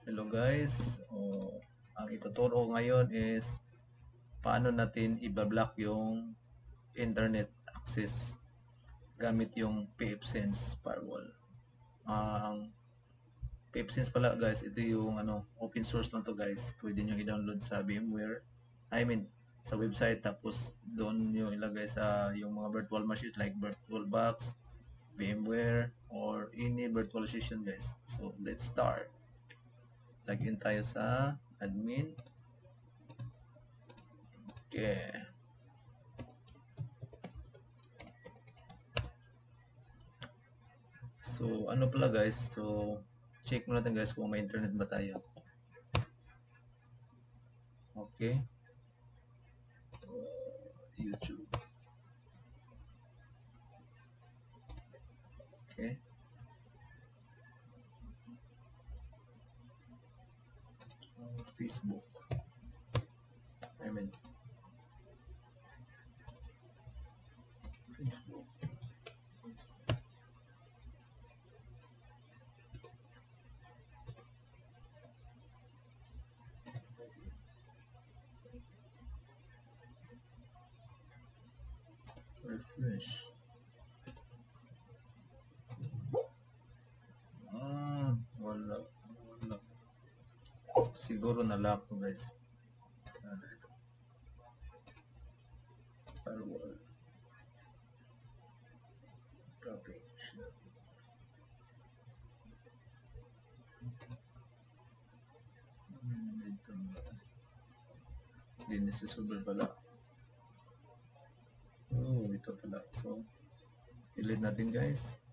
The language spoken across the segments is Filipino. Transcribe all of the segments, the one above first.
Hello guys, ang ituturo ko ngayon is paano natin i-block yung internet access gamit yung pfSense firewall. Ang pfSense pala guys, ito yung open source lang to guys. Pwede nyo i-download sa VMware. Sa website, tapos doon nyo ilagay sa yung mga virtual machines like VirtualBox, VMware, or any virtual station guys. So let's start. Login tayo sa admin. Okay. So, ano pala guys? So, check mo natin guys kung may internet ba tayo. Okay. YouTube. Okay. Facebook. I mean, Facebook. Refresh. Wala. Wala. Siguro na-lock to guys. Firewall. Copy. Ito na. Hindi nasusunod pala. Ito pala. So, delete natin guys.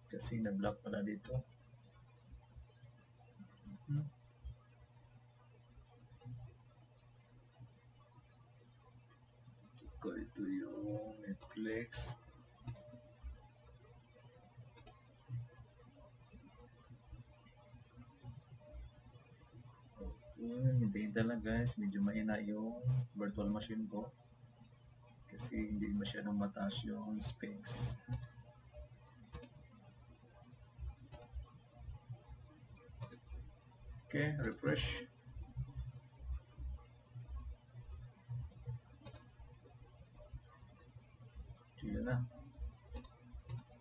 Kasi na-block pala dito. Ko ito yung Netflix. Hintayin lang guys, medyo mahina yung virtual machine ko kasi hindi masyadong mataas yung specs. Okay, refresh. Yun na.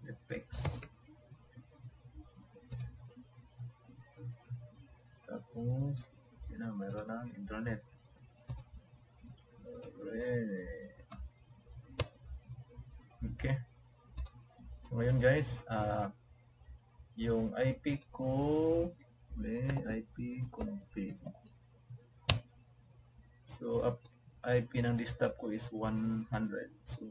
Effects. Tapos, yun na, mayroon ng internet. Okay. So, ngayon guys, yung IP ko, IP config. So, IP ng desktop ko is 100. So,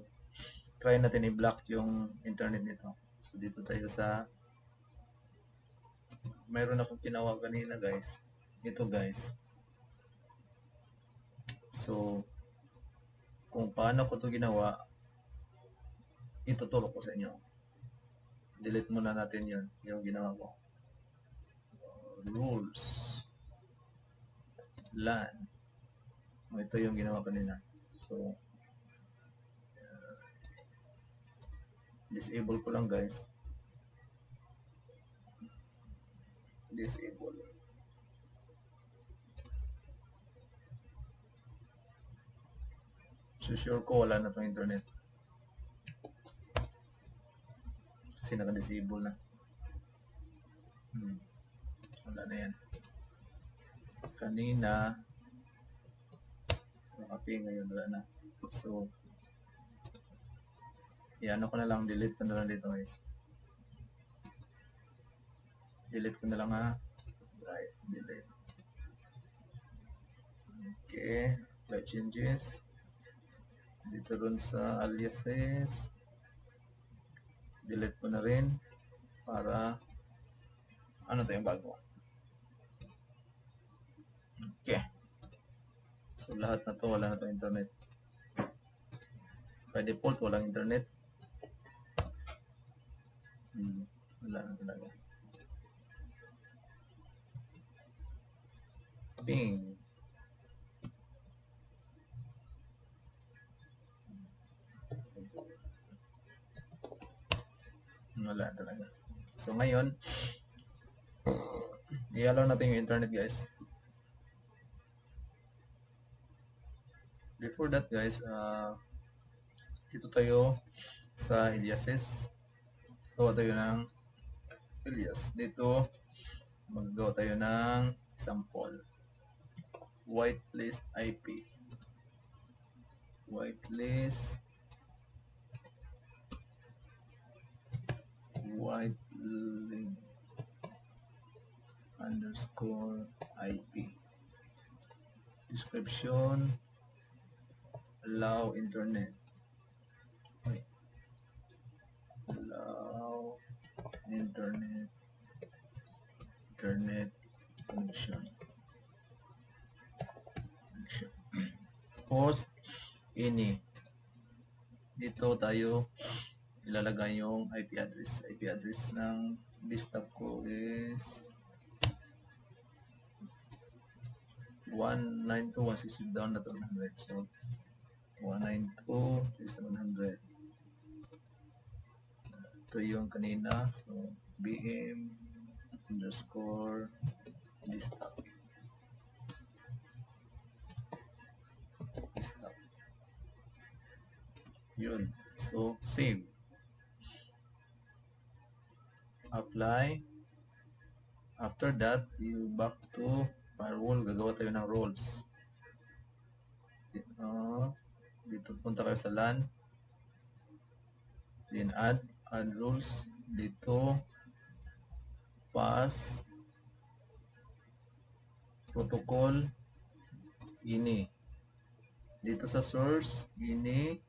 try natin i-block yung internet nito. So, dito tayo sa mayroon akong ginawa kanina guys. Ito guys. So, kung paano ko ito ginawa, ituturo ko sa inyo. Delete muna natin yun, yung ginawa ko. Rules. LAN. Ito yung ginawa kanina. So, disable ko lang guys. Disable. So, sure ko wala na itong internet. Kasi naka-disable na. Wala na yan. Kanina, nakapi, ngayon wala na. So, ano ko na lang, delete ko na lang dito guys. Delete ko na lang ha. Right, delete. Okay, file changes. Dito rin sa aliases. Delete ko na rin para ano tayong bago. Okay. So, lahat na to wala na to internet. By default, walang internet. Wala na talaga. Bing. Wala talaga. So, ngayon, I-allow natin yung internet, guys. Before that, guys, dito tayo sa aliases. Gawa tayo ng alias. Dito, maggawa tayo ng sample. Whitelist IP. Whitelist underscore IP. Description, allow internet. Okay. Allow internet connection. Post ini. Dito tayo ilalagay yung IP address. IP address ng desktop ko is 192.168 down na to 100. So 192.168. Ito yung kanina. So bm underscore desktop. Yun. So save. Apply. After that, you back to firewall. Gagawa tayo ng roles. Dito punta kayo sa LAN. Then add rules. Dito pass protocol ini. Dito sa source ini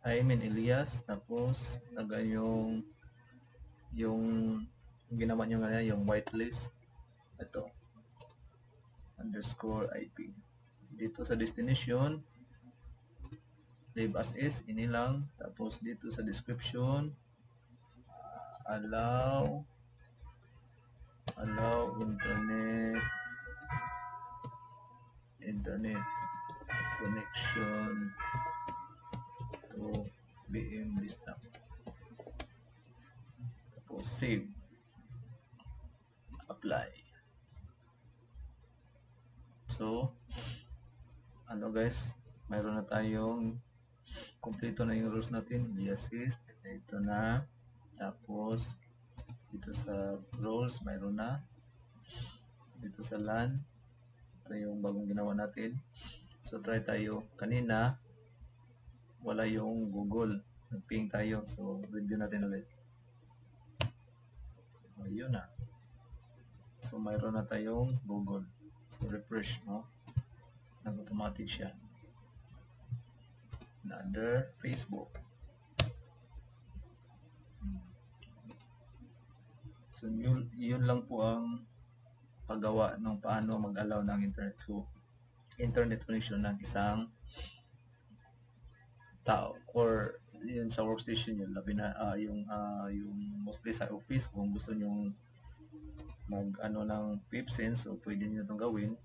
alias, tapos lagay yung ginawa nyo nga yung whitelist, ito underscore IP. Dito sa destination leave as is, ini lang. Tapos dito sa description allow internet connection to BM desktop. Tapos save, apply. So ano guys, mayroon na tayong kumpleto na yung rules natin. Aliases, ito na. Tapos dito sa roles mayroon na. Dito sa LAN, ito yung bagong ginawa natin. So try tayo. Kanina wala yung Google, nag-ping tayo. So review natin ulit. Ayun na. So mayroon na tayong Google. So refresh mo, nag-automatic siya. Another Facebook. So yun lang po ang paggawa ng paano mag-allow ng internet connection ng isang tao, or yun sa workstation yun, labi na yung mostly sa office. Kung gusto nyo mag ng PipSense, so pwede nyo itong gawin.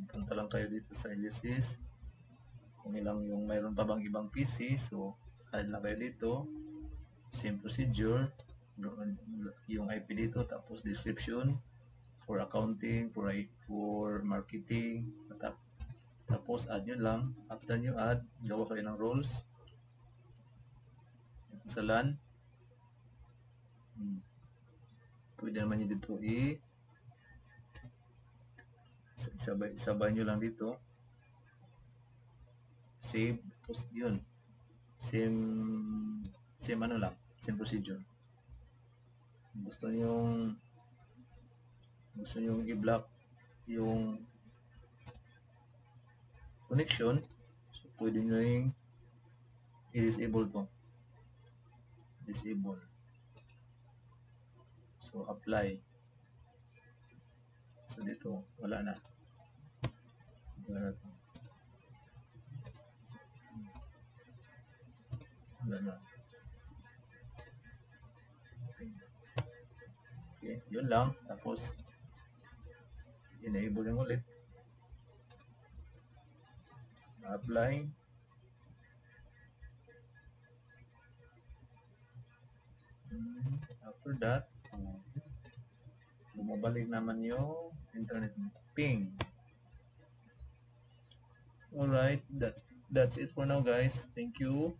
Punta lang kayo dito sa aliases, kung ilang yung mayroon pa bang ibang PC, so add lang kayo dito, same procedure, yung IP dito, tapos description for accounting, for marketing, tapos add nyo lang. After nyo add, gawa kayo ng roles dito sa LAN. Pwede naman nyo dito sabay nyo lang dito, save, tapos yun, same same procedure. Gusto nyong i-block yung connection, so pwede nyo yung i-disable to, disable. So apply. So dito wala na to. Wala na. Okay, yun lang. Tapos enable yung ulit, apply. After that, mabalik naman yung internet mo. Ping. Alright, that's it for now guys. Thank you.